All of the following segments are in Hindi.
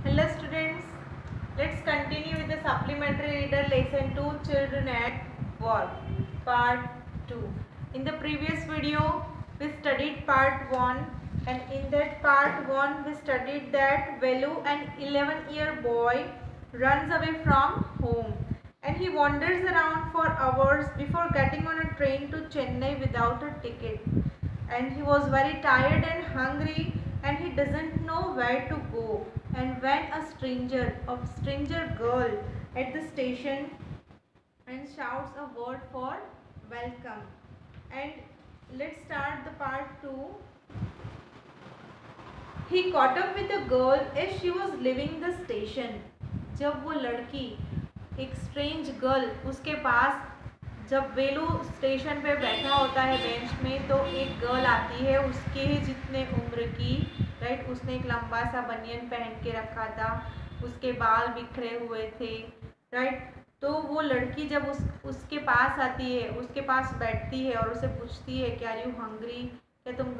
Hello students, let's continue with the supplementary reader lesson 2 children at work part 2. In the previous video we studied part 1 and in that part 1 we studied that Velu, an 11-year boy, runs away from home and he wanders around for hours before getting on a train to Chennai without a ticket, and he was very tired and hungry and he doesn't know where to go, and when a stranger girl at the station and shouts a word for welcome. And let's start the part 2. He caught up with the girl as she was leaving the station. जब वो लड़की, एक स्ट्रेंज गर्ल, उसके पास, जब वेलू स्टेशन पे बैठा होता है बेंच में, तो एक गर्ल आती है उसके ही जितने उम्र की, राइट। उसने एक लंबा सा बनियन पहन के रखा था, उसके बाल बिखरे हुए थे, राइट। तो वो लड़की जब उसके पास आती है, उसके पास बैठती है और उसे पूछती है कि आर यू हंग्री, क्या तुम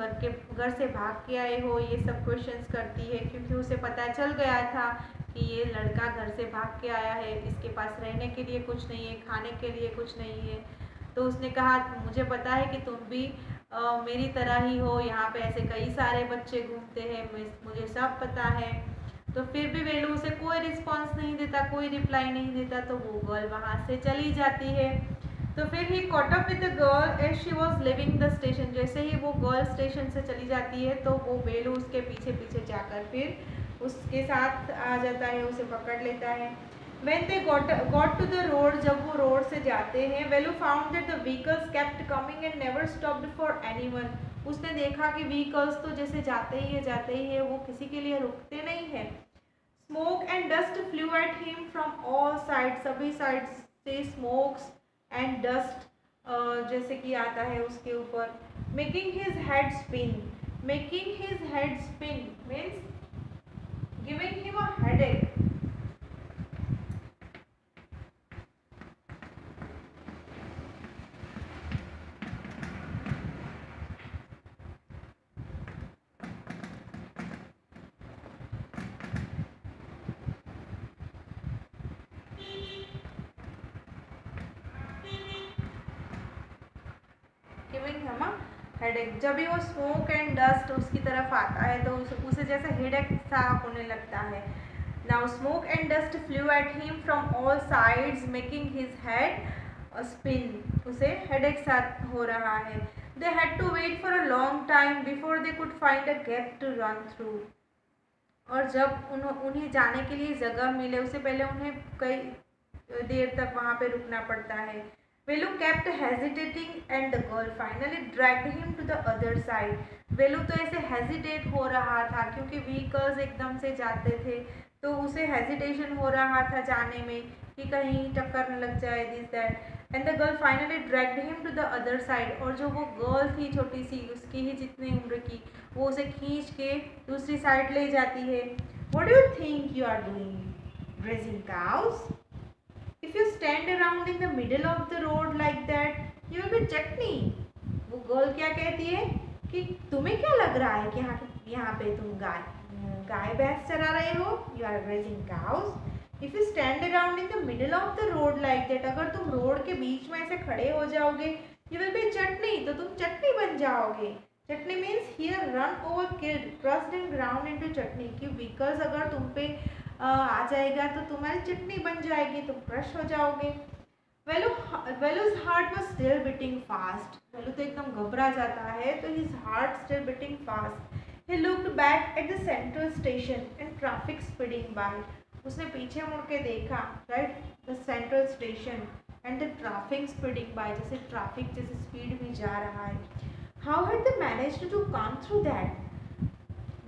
घर से भाग के आए हो, ये सब क्वेश्चंस करती है, क्योंकि उसे पता चल गया था कि ये लड़का घर से भाग के आया है, इसके पास रहने के लिए कुछ नहीं है, खाने के लिए कुछ नहीं है। तो उसने कहा मुझे पता है कि तुम भी मेरी तरह ही हो, यहाँ पे ऐसे कई सारे बच्चे घूमते हैं, मुझे सब पता है। तो फिर भी वेलू उसे कोई रिस्पॉन्स नहीं देता, कोई रिप्लाई नहीं देता, तो वो गर्ल वहाँ से चली जाती है। तो फिर ही caught up with the girl as she was leaving the station. जैसे ही वो गर्ल स्टेशन से चली जाती है तो वो वेलू उसके पीछे पीछे जाकर फिर उसके साथ आ जाता है, उसे पकड़ लेता है। When they got to the road, जब वो रोड से जाते हैं, Velu found that the vehicles kept coming and never stopped for anyone. उसने देखा कि व्हीकल्स तो जैसे जाते ही है, वो किसी के लिए रुकते नहीं है। Smoke and dust flew at him from all sides. सभी साइड से स्मोक्स एंड डस्ट जैसे कि आता है उसके ऊपर। Making his head spin, making his head spin means giving him a headache. Headache, जब भी वो स्मोक एंड डस्ट उसकी तरफ आता है तो उसे जैसे हेडेक सा होने लगता है। Now smoke and dust flew at him from all sides making his head spin, उसे हेडेक सा हो रहा है। They had to wait for a long time before they could find a gap to run through. और जब उन्हें जाने के लिए जगह मिले, उससे पहले उन्हें कई देर तक वहाँ पे रुकना पड़ता है। वेलू kept hesitating and the girl finally dragged him to the other side. वेलू तो ऐसे हेजिटेट हो रहा था क्योंकि व्हीकल्स एकदम से जाते थे, तो उसे हेजिटेशन हो रहा था जाने में कि कहीं टक्कर न लग जाए, this that. And the girl finally dragged him to the other side. और जो वो गर्ल थी छोटी सी, उसकी ही जितनी उम्र की, वो उसे खींच के दूसरी साइड ले जाती है। What do you think you are doing, grazing cows? If you stand around in the middle of the road like that, you will be chutney. वो गर्ल क्या कहती है कि तुम्हें क्या लग रहा है कि यहाँ पे तुम गाय भैंस चरा रहे हो, you are grazing cows. If you stand around in the middle of the road like that, अगर तुम रोड के बीच में ऐसे खड़े हो जाओगे, you will be chutney, तो तुम चटनी बन जाओगे। Chutney means here run over killed crushed and ground into chutney, कि व्हीकल्स अगर तुम पे आ जाएगा तो तुम्हारी चटनी बन जाएगी, तुम क्रश हो जाओगे। Velu's heart was still beating fast. Velu तो एकदम घबरा जाता है, तो his heart still beating fast. He looked back at the central station and traffic speeding by. उसने पीछे मुड़ के देखा, right, the central station and the traffic speeding by, जैसे ट्रैफिक जैसे स्पीड में जा रहा है। How had they managed to come through that?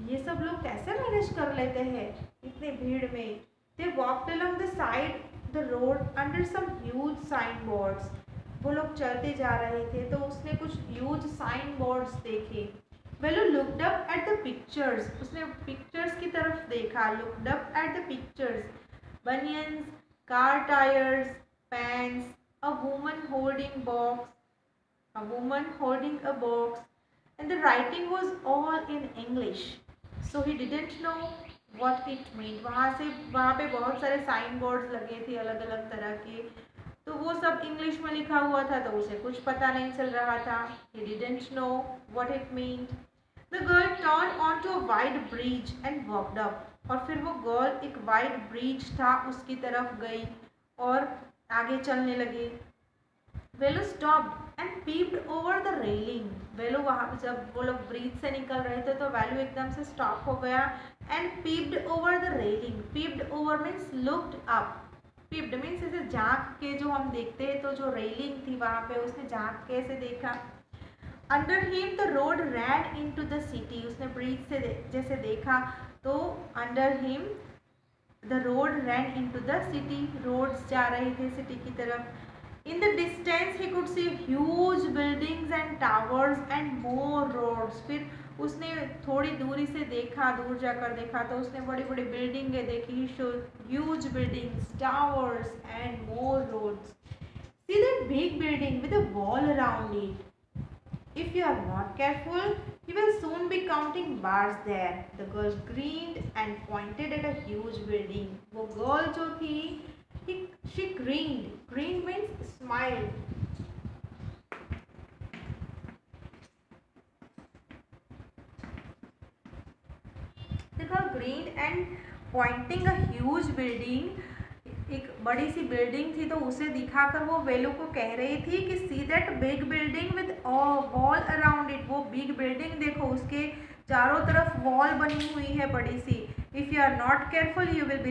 ये सब लोग कैसे मैनेज कर लेते हैं इतने भीड़ में? They walked along the side the road under some huge sign boards. वो लोग चलते जा रहे थे तो उसने कुछ ह्यूज साइन बोर्ड्स देखे। Velu looked up at the pictures, उसने पिक्चर्स की तरफ देखा। Looked up at the pictures, banians, car tyres, pants, a woman holding box, a woman holding a box, and the writing was all in English. So he didn't know what it mean. वहाँ पे बहुत सारे साइन बोर्ड्स लगे थे अलग अलग तरह के, तो वो सब इंग्लिश में लिखा हुआ था, तो उसे कुछ पता नहीं चल रहा था। He didn't know what it mean. The girl turn on to a wide bridge and walked up. और फिर वो गर्ल एक वाइड ब्रिज था उसकी तरफ गई और आगे चलने लगी। Velu stopped and peeped over the railing. Velu वहाँ जब वो लोग ब्रिज से निकल रहे थे तो वेलू एकदम से स्टॉप हो गया and peeped over the railing. Peeped over means looked up. Peeped means ऐसे झांक के जो हम देखते हैं, तो जो रेलिंग थी वहाँ पे उसने झांक के ऐसे देखा। Under him the road ran into the city. उसने ब्रिज से जैसे देखा तो under him the road ran into the city. Roads जा रहे थे सिटी की तरफ। In the distance he could see huge buildings and towers and more roads। फिर उसने थोड़ी दूरी से देखा, दूर जाकर देखा तो उसने बड़ी बड़ी बिल्डिंगें देखी। Huge buildings, towers and more roads। See that big building with a wall around it। If you are not careful, you will soon be counting bars there। The girl grinned and pointed at a huge building। वो गर्ल जो थी she grinned। Grinned means smiled। देखो grinned and pointing a huge building। एक बड़ी सी बिल्डिंग थी तो उसे दिखाकर वो वेलू को कह रही थी कि see that big building with wall around it. वो बिग बिल्डिंग देखो, उसके चारों तरफ वॉल बनी हुई है बड़ी सी। If you are not careful you will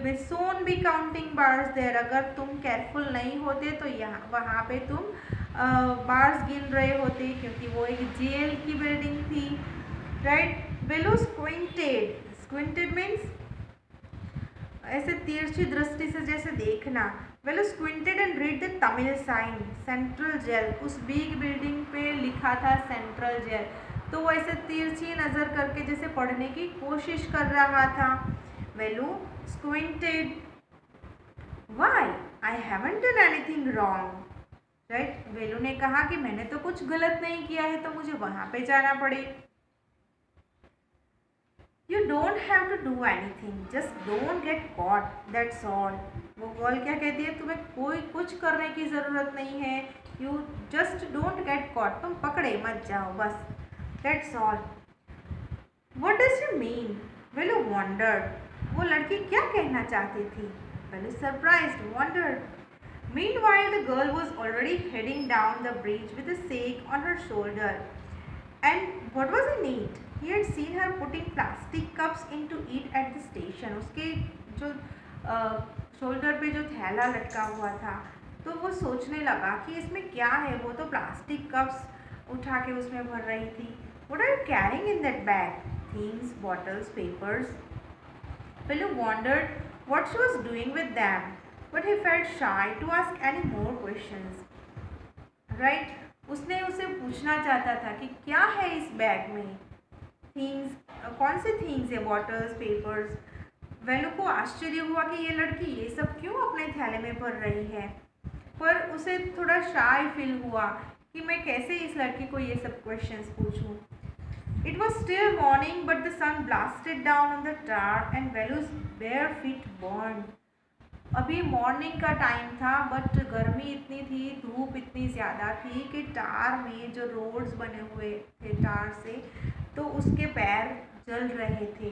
be soon be counting bars there. अगर तुम केयरफुल नहीं होते तो यहाँ वहाँ पे तुम बार्स गिन रहे होते, क्योंकि वो एक जेल की बिल्डिंग थी, right. Velu squinted. Squinted means ऐसे तिरछी दृष्टि से जैसे देखना। Velu squinted and read the Tamil sign central jail. उस बिग बिल्डिंग पे लिखा था सेंट्रल जेल, तो वो ऐसे तिरछी नज़र करके जैसे पढ़ने की कोशिश कर रहा था। Velu squinted. Why I haven't done anything wrong, right. Velu ने कहा कि मैंने तो कुछ गलत नहीं किया है तो मुझे वहाँ पे जाना पड़े। You don't have to do anything, just don't get caught, that's all। वो गर्ल क्या कहती है, तुम्हें कोई कुछ करने की ज़रूरत नहीं है। You just don't get caught, तुम पकड़े मत जाओ बस, that's all। What does she mean? Well, you wondered। वो लड़की क्या कहना चाहती थी? Well, surprised, wondered। Meanwhile, the girl was already heading down the bridge with a sack on her shoulder। And what was in it? He had seen her putting plastic cups into it at the station। उसके जो शोल्डर पे जो थैला लटका हुआ था तो वो सोचने लगा कि इसमें क्या है। वो तो प्लास्टिक कप्स उठा के उसमें भर रही थी। What are you carrying in that bag? Things, bottles, papers। Pillu wondered what she was doing with them, but he felt shy to ask any more questions, right? उसने उसे पूछना चाहता था कि क्या है इस बैग में। थिंग्स, कौन से थिंग्स है? Bottles, papers. वेलू को आश्चर्य हुआ कि ये लड़की ये सब क्यों अपने थैले में भर रही है, पर उसे थोड़ा शाय फील हुआ कि मैं कैसे इस लड़की को ये सब क्वेश्चंस पूछूं। It was still morning but the sun blasted down on the tar and Velu's bare feet burn. अभी मॉर्निंग का टाइम था बट गर्मी इतनी थी, धूप इतनी ज़्यादा थी कि टार में जो रोड्स बने हुए थे टार से, तो उसके पैर जल रहे थे।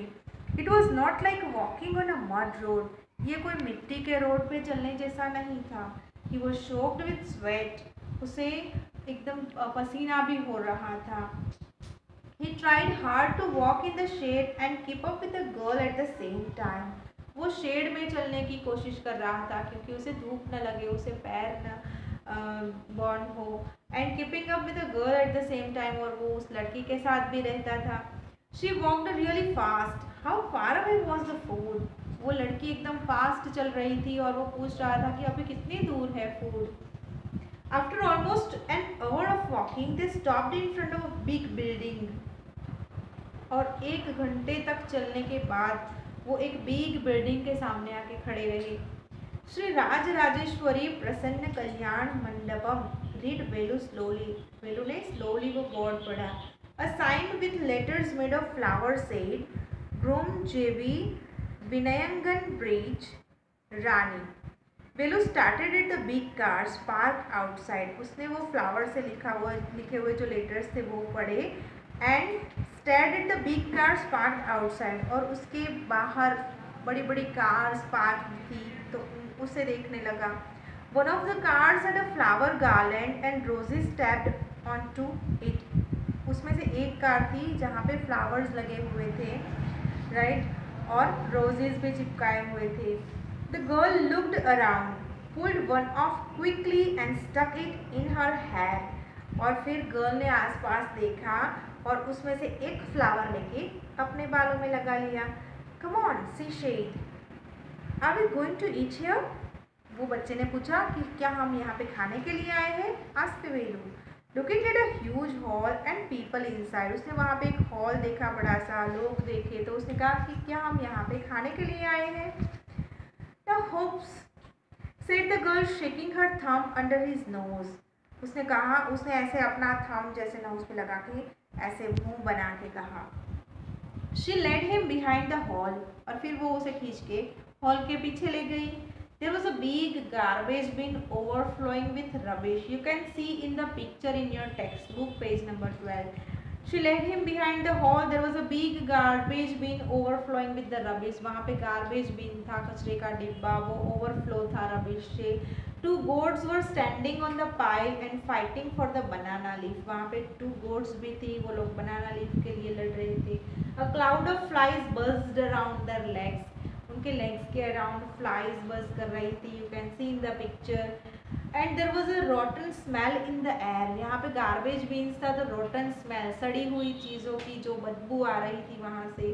It was not like walking on a mud road. ये कोई मिट्टी के रोड पे चलने जैसा नहीं था। He was soaked with sweat. उसे एकदम पसीना भी हो रहा था। He tried hard to walk in the shade and keep up with the girl at the same time. वो शेड में चलने की कोशिश कर रहा था क्योंकि उसे धूप न लगे, उसे पैर न बर्न हो। And keeping up with a girl at the same time, और वो उस लड़की के साथ भी रहता था। She walked really fast. How far away was the food. वो लड़की एकदम फास्ट चल रही थी और वो पूछ रहा था कि अभी कितनी दूर है food. After almost an hour of walking they stopped in front of a big building. और 1 घंटे तक चलने के बाद वो एक बिग बिल्डिंग के सामने आके खड़े रहे। श्री राज राजेश्वरी प्रसन्न कल्याण मंडपम। Read Velu slowly. वेलू ने स्लोली वो बोर्ड पढ़ा। A sign with letters made of flower said Broom JB Vinayangan Bridge, Rani. Velu started at the big cars park outside. उसने वो फ्लावर से लिखे हुए जो लेटर्स थे वो पढ़े. And stared at the big cars park outside. और उसके बाहर बड़ी बड़ी कार्स पार्क थी तो उसे देखने लगा. One of the cars had a flower garland and roses taped on to it. उसमें से एक कार थी जहाँ पे फ्लावर्स लगे हुए थे, राइट, और रोजेस भी चिपकाए हुए थे. The girl looked around, pulled one off quickly and stuck it in her hair. और फिर गर्ल ने आसपास देखा और उसमें से एक फ्लावर लेके अपने बालों में लगा लिया. Come on, she said. Are we going to eat here? वो बच्चे ने पूछा कि क्या हम यहाँ पे खाने के लिए आए हैं. Asked Velu. Looking at a huge hall and people inside. उसने वहाँ पे एक हॉल देखा बड़ा सा, लोग देखे, तो उसने कहा कि क्या हम यहाँ पे खाने के लिए आए हैं. The hopes, said the girl, shaking her thumb under his nose. उसने कहा, उसने ऐसे अपना थंब जैसे नोज पे लगा के ऐसे मुंह बना के कहा. She led him behind the hall. और फिर वो उसे खींच के हॉल के पीछे ले गई. There was a big garbage bin overflowing with rubbish. You can see in the picture in your textbook, page number 12. She led him behind the hall. There was a big garbage bin overflowing with the rubbish. वहाँ पे garbage bin था, कचरे का डिब्बा, वो overflow था rubbish से. Two goats were standing on the pile and fighting for the banana leaf. वहाँ पे two goats भी थी, वो लोग banana leaf के लिए लड़ रहे थे. A cloud of flies buzzed around their legs. उनके legs के around flies buzz कर रही थी. You can see in the picture. And there was a rotten smell in the air. यहाँ पे गार्बेज बीन्स था तो रोटन स्मेल, सड़ी हुई चीज़ों की जो बदबू आ रही थी वहाँ से.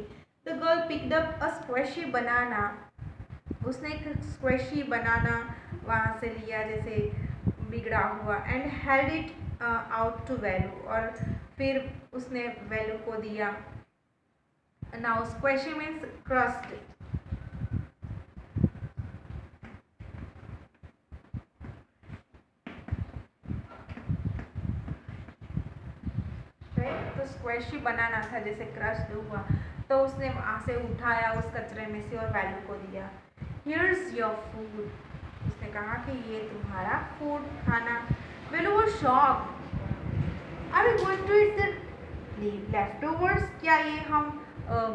The girl picked up a squashy banana. उसने एक स्क्वैशी बनाना वहाँ से लिया जैसे बिगड़ा हुआ. And held it out to Velu. और फिर उसने वेलू को दिया. Now squashy means crust. तो स्क्वैशी बनाना था जैसे क्रस्ट हुआ, तो उसने वहाँ से उठाया उस कचरे में से और वैल्यू को दिया. Here's your food. उसने कहा कि ये तुम्हारा फूड, खाना. वैल्यू वो shock. Are we going to eat the leftovers. क्या ये हम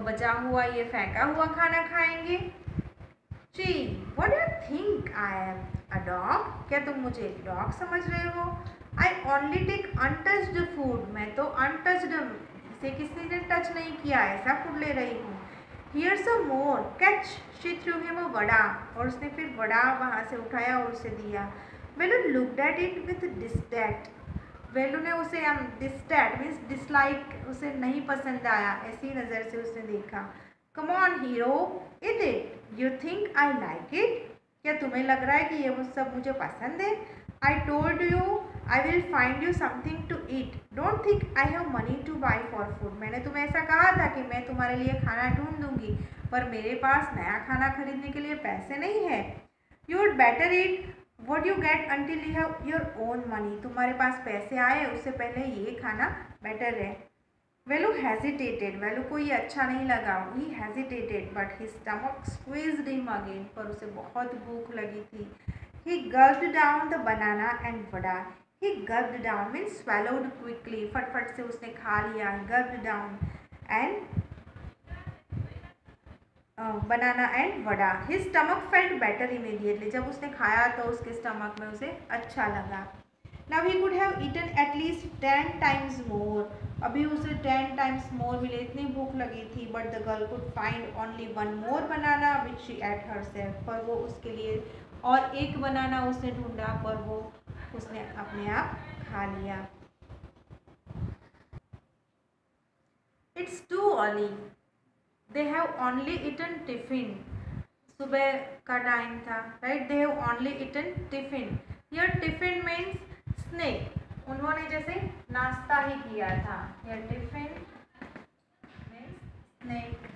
बचा हुआ, ये फेंका हुआ खाना खाएंगे. जी, what do you think I am a dog. क्या तुम मुझे डॉग समझ रहे हो. I only take untouched food. मैं तो untouched, इसे किसी ने टच नहीं किया, ऐसा फूड ले रही हूँ. Here's some more. Catch. She threw him a vada. और उसने फिर वड़ा वहाँ से उठाया और उसे दिया. वेलू looked at it with disdain. वेलू ने उसे disdain means dislike, उसे नहीं पसंद आया, ऐसी नज़र से उसने देखा. Come on hero, eat it. You think I like it? क्या तुम्हें लग रहा है कि ये सब मुझे पसंद है. I told you I will find you something to eat. Don't think I have money to buy for food. मैंने तुम्हें ऐसा कहा था कि मैं तुम्हारे लिए खाना ढूंढ दूंगी, पर मेरे पास नया खाना खरीदने के लिए पैसे नहीं है. You would better eat what you get until you have your own money. तुम्हारे पास पैसे आए उससे पहले ये खाना बेटर है. वेलू hesitated. वेलू को ये अच्छा नहीं लगा. He hesitated but his stomach squeezed him again. पर उसे बहुत भूख लगी थी. He gulped down the banana and vada. He gulped down means swallowed quickly. फटफट से उसने खा लिया. Gulped down and banana and vada. His stomach felt better immediately. जब उसने खाया तो उसके स्टमक में उसे अच्छा लगा. Now he could have eaten at least 10 times more. अभी उसे 10 times more मिले, इतनी भूख लगी थी. But the girl could find only one more banana which she ate herself. पर वो उसके लिए और एक बनाना उसने ढूंढा, पर वो उसने अपने आप खा लिया. It's too early. They have only eaten tiffin. सुबह का टाइम था, right? They have only eaten tiffin. Here tiffin means snack. उन्होंने जैसे नाश्ता ही किया था. Here tiffin means snack.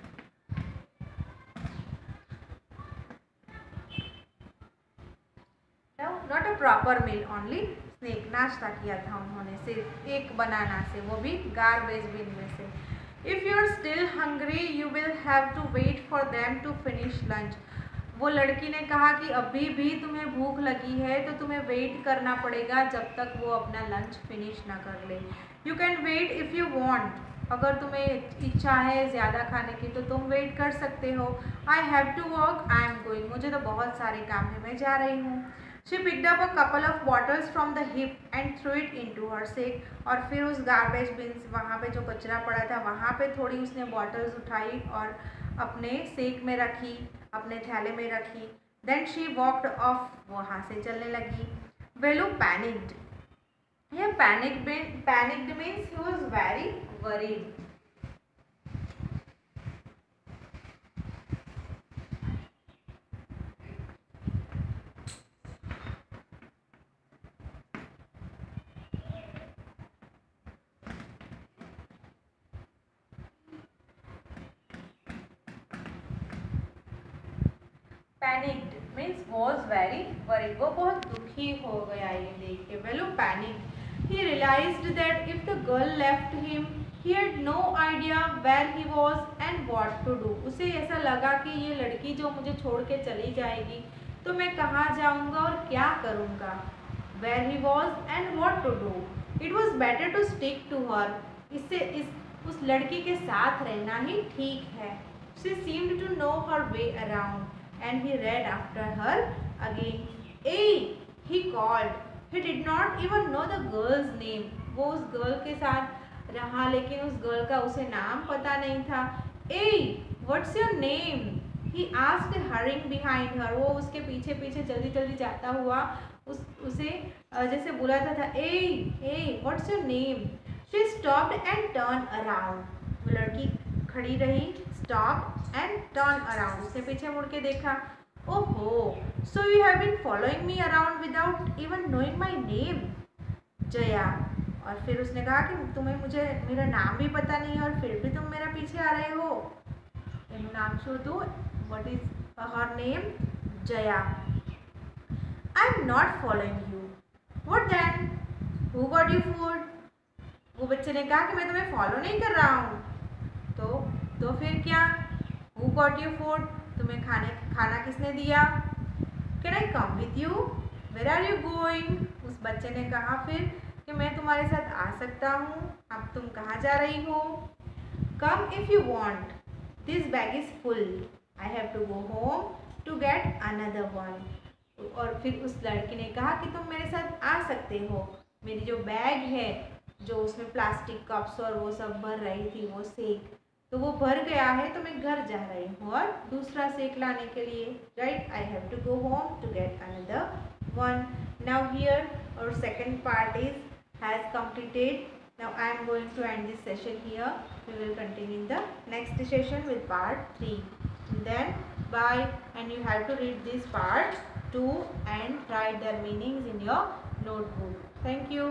Not a proper meal, only snack. नाश्ता किया था उन्होंने सिर्फ एक बनाना से, वो भी गार्बेज बिन में से. If you are still hungry you will have to wait for them to finish lunch. वो लड़की ने कहा कि अभी भी तुम्हें भूख लगी है तो तुम्हें वेट करना पड़ेगा जब तक वो अपना लंच फिनिश ना कर ले। You can wait if you want, अगर तुम्हें इच्छा है ज़्यादा खाने की तो तुम वेट कर सकते हो। I have to work, I am going, मुझे तो बहुत सारे काम है, मैं जा रही हूँ। She picked up a couple of bottles from the heap and threw it into her sack, और फिर उस गार्बेज बिन्स, वहाँ पे जो कचरा पड़ा था वहाँ पे थोड़ी उसने बॉटल्स उठाई और अपने सेक में रखी, अपने थैले में रखी। देन शी वॉकड ऑफ, वहाँ से चलने लगी। वेलू पैनिक्ड, ये panicked means he was very worried. Panicked means was very worried, वो बहुत दुखी हो गया ये देख के। वेलू panicked, he realized that if the girl left him he had no idea where he was and what to do। उसे ऐसा लगा कि ये लड़की जो मुझे छोड़ के चली जाएगी तो मैं कहाँ जाऊँगा और क्या करूँगा। where he was and what to do, it was better to stick to her, इससे उस लड़की के साथ रहना ही ठीक है। she seemed to know her way around and he ran after her again। hey, he called, he did not even know the girl's name। वो उस गर्ल के साथ रहा लेकिन उस गर्ल का उसे नाम पता नहीं था। hey, what's your name, he asked hurrying behind her। वो उसके पीछे पीछे जल्दी जल्दी जाता हुआ उसे जैसे बुलाता था। hey, what's your name। she stopped and turned around। वो लड़की खड़ी रही, stopped and turned around, उसने पीछे मुड़ के देखा। ओहो, so you have been following me around without even knowing my name, Jaya. और फिर उसने कहा कि तुम्हें मुझे मेरा नाम भी पता नहीं है और फिर भी तुम मेरा पीछे आ रहे हो। नाम शो दो, what is her name, Jaya. I am not following you, what then, who got you food। वो बच्चे ने कहा कि मैं तुम्हें फॉलो नहीं कर रहा हूँ, तो फिर क्या। Who got you food, तुम्हें खाना किसने दिया। Can I come with you, where are you going। उस बच्चे ने कहा फिर कि मैं तुम्हारे साथ आ सकता हूँ, अब तुम कहाँ जा रही हो। Come if you want, this bag is full, I have to go home to get another one। और फिर उस लड़की ने कहा कि तुम मेरे साथ आ सकते हो, मेरी जो बैग है जो उसमें प्लास्टिक कप्स और वो सब भर रही थी वो सेक, तो वो भर गया है तो मैं घर जा रही हूँ और दूसरा सेक लाने के लिए। Right, I have to go home to get another one. Now here और second part is has completed। Now I am going to end this session here. We will continue in the next session with part 3. And then bye, and you have to read this part 2 and write their meanings in your notebook. Thank you.